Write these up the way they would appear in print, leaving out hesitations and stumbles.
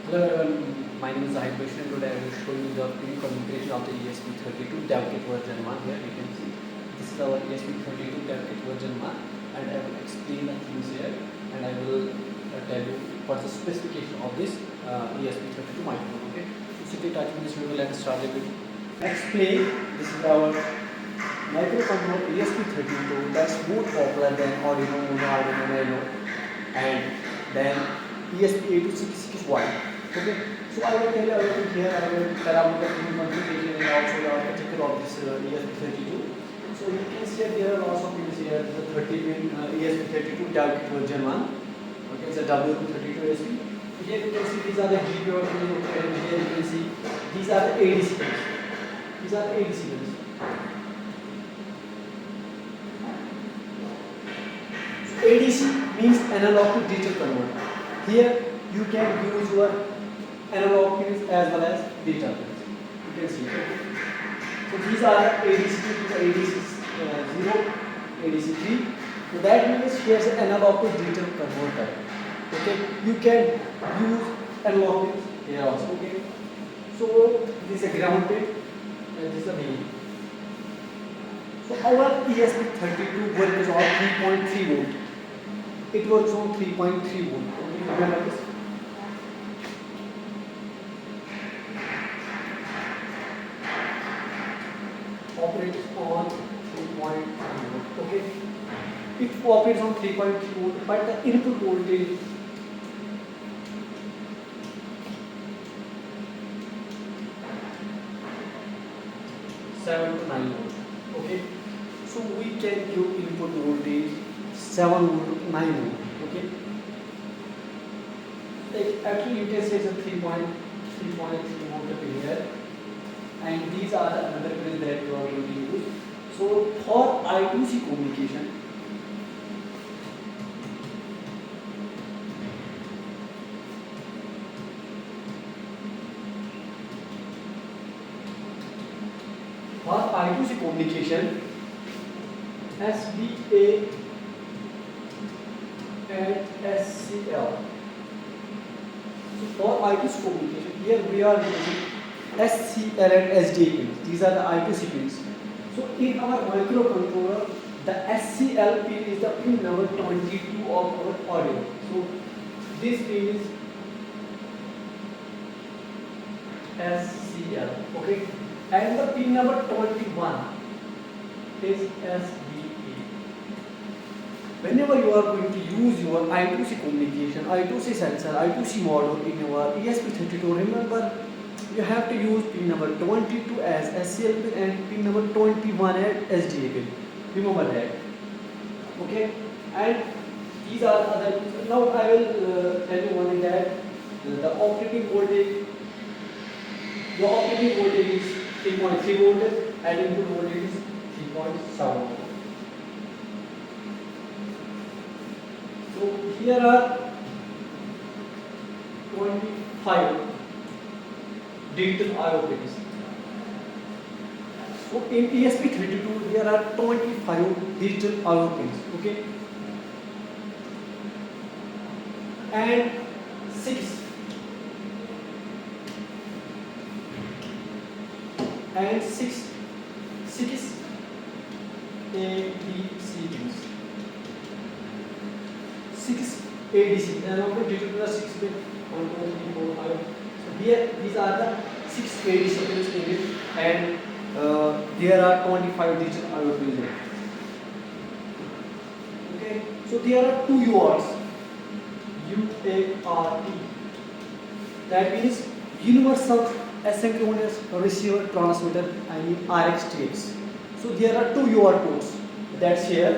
Hello everyone, my name is Zaid and today I will show you the pre-configuration of the ESP32 DevKit version 1. Here you can see this is our ESP32 DevKit version 1 and I will explain the things here and I will tell you what's the specification of this ESP32 microcontroller. Okay, so simply touching this we will let us start the video. Explain, this is our microcontroller ESP32 that's more popular than Arduino, Uno, and then ESP8266Y. Okay, so I will tell you everything here. I will tell about the configuration and also the architecture of this ESP32. So you can see there are lots of pins here. The 30-pin ESP32 DevKit version 1. Okay, it's a W32 ESP. Here you can see these are the GPU pins. Okay, and here you can see these are the ADC pins. These are the ADC pins. So ADC means analog to digital converter. Here you can use your analog pins as well as digital pins. You can see. So these are ADC 2, ADC 0, ADC 3. So that means here's an analog to digital converter. Okay, you can use analog pins here also. Okay, so this is a ground pin and this is a main. So our ESP32 works on 3.3 volt. It works on 3.3 volt. Okay, remember this. Operates on 3.3 volt. Okay, it operates on 3.3 volt, but the input voltage is 7 to 9 volt. Okay, so we can give input voltage 7 volt to 9 volt. Okay, actually you can say it's a 3.3 volt here. And these are the another pins that you are going to use. So for I2C communication, SBA and SCL. So for I2C communication, here we are using SCL and SDA pins. These are the I2C pins. So in our microcontroller, the SCL pin is the pin number 22 of our audio. So this pin is SCL. Okay, and the pin number 21 is SDA. Whenever you are going to use your I2C communication, I2C sensor, I2C module in your ESP32, remember you have to use pin number 22 as SCL pin and pin number 21 as SDA pin. Remember that. Okay, and these are other. Now I will tell you one thing that the operating voltage. The operating voltage is 3.3 volt and input voltage is 3.7 volt. So here are 25 digital I/O pins. So in ESP32 there are 25 digital I/O pins. Okay, and 6 ADC pins. 6 ADC. And of course digital 6 pin 1, 2, 3, 4, 5. So here these are the 6 ADC pins in it, and there are 25 digital I/O pins in it. Okay, so there are 2 UARTs. UART. That means universal asynchronous receiver transmitter. I mean RxTX. So there are 2 UART ports. That's here.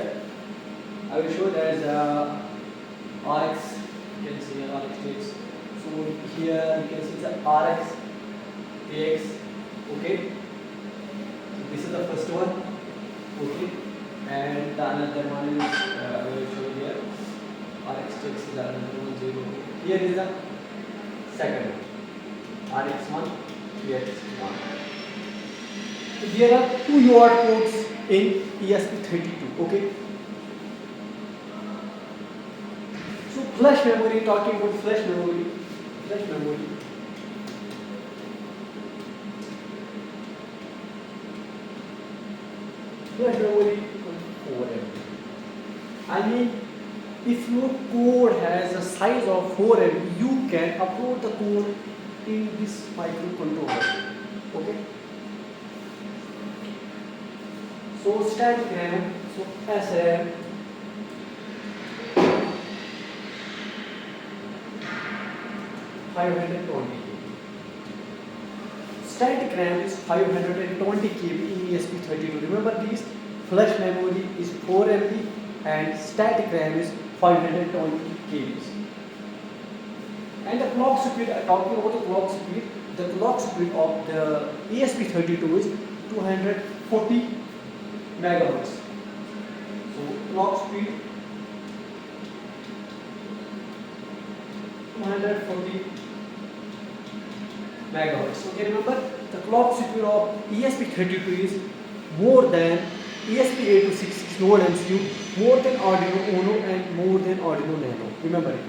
I will show there is a RX. You can see RxTX. So here you can see the RX AX. Okay, so this is the first one. Okay, and the another one is I will show here. RxTX is another one 0. Here is the second one. RX1, TX1. So there are 2 UART ports in ESP32. Okay. So flash memory, talking about flash memory, flash memory. Flash memory equal to 4 MB. I mean, if your code has a size of 4 MB, you can upload the code in this microcontroller. Okay. So static RAM, so SRAM. Static RAM is 520 KB in ESP32. Remember these? Flash memory is 4 MB and static RAM is 520 KB. And the clock speed, talking about the clock speed of the ESP32 is 240 megahertz. So clock speed 240 megahertz. Okay, remember the clock speed of ESP32 is more than ESP8266 node MCU, more than Arduino Uno and more than Arduino Nano. Remember it.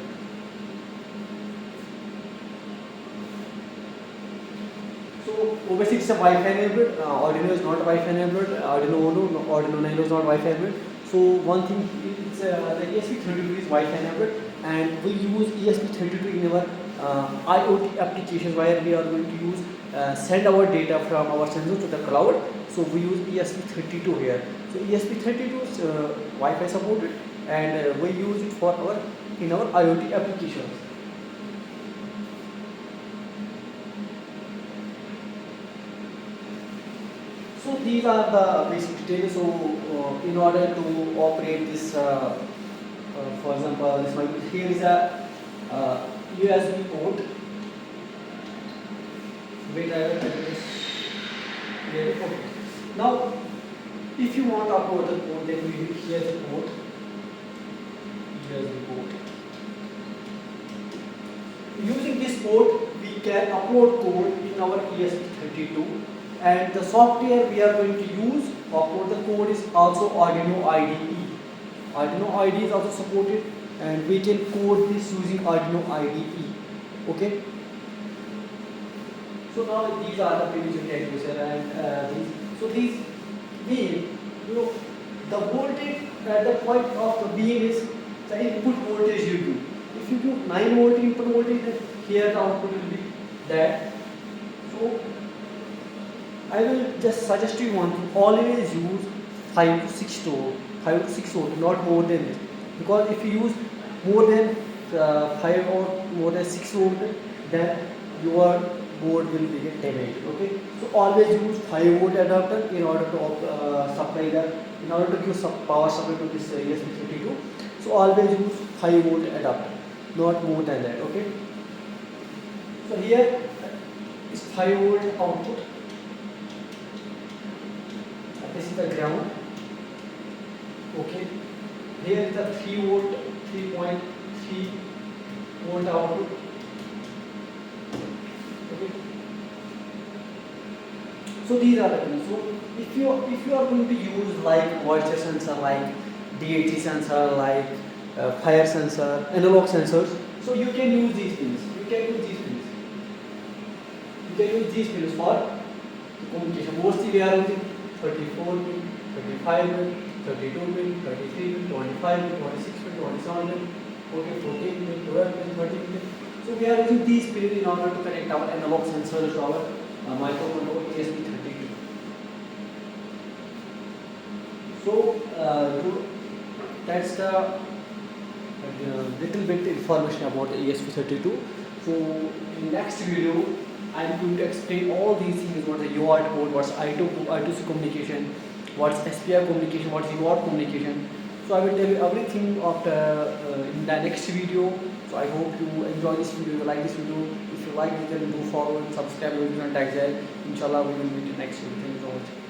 So obviously it's a Wi-Fi enabled. Arduino is not Wi-Fi enabled. Arduino Uno, Arduino Nano is not Wi-Fi enabled. So one thing is the ESP32 is Wi-Fi enabled, and we use ESP32 in our IoT applications where we are going to use send our data from our sensor to the cloud. So we use ESP32 here. So ESP32 is Wi-Fi supported, and we use it for our IoT applications. So these are the basic details. So in order to operate this, for example, this might be, here is a USB port. Wait, I will take this. Here. Okay. Now, if you want to upload the port, then we will here the port. USB port. Using this port, we can upload code in our ESP32. And the software we are going to use to upload the code is also Arduino IDE. Arduino IDE is also supported, and we can code this using Arduino IDE. Okay. So now these are the pins you can use, and these beam, the voltage at the point of the beam is the input voltage you do. If you do 9 volt input voltage, then here the output will be that. So I will just suggest you one thing: always use 5 to 6 volt, not more than this. Because if you use more than 5 or more than 6 volt, then your board will be damaged. Okay, so always use 5 volt adapter in order to give power supply to this ESP32. So always use 5 volt adapter, not more than that. Okay, so here is 5 volt output. This is the ground. Okay, here is the 3 volt, 3.3 volt output. Okay, so these are the things. So if you are going to use like moisture sensor, like DHT sensor, like fire sensor, analog sensors, so you can use these pins. You can use these pins for communication. Mostly we are using 34 pin, 35 pin, 32 pin, 33 pin, 25 pin, 26 pin, 27 pin, okay, 14 pin, 12 pin, 13 pin. So we are using these pins in order to connect our analog sensors to our microcontroller ESP32. So that's the little bit information about the ESP32. So in next video, I am going to explain all these things: what is the UART code, what's I2C communication, what's SPI communication, what's UART communication. So I will tell you everything after in the next video. So I hope you enjoy this video, you like this video. If you like it, then do follow and subscribe to Zaid. Inshallah, we will meet in the next video. Thank you so much.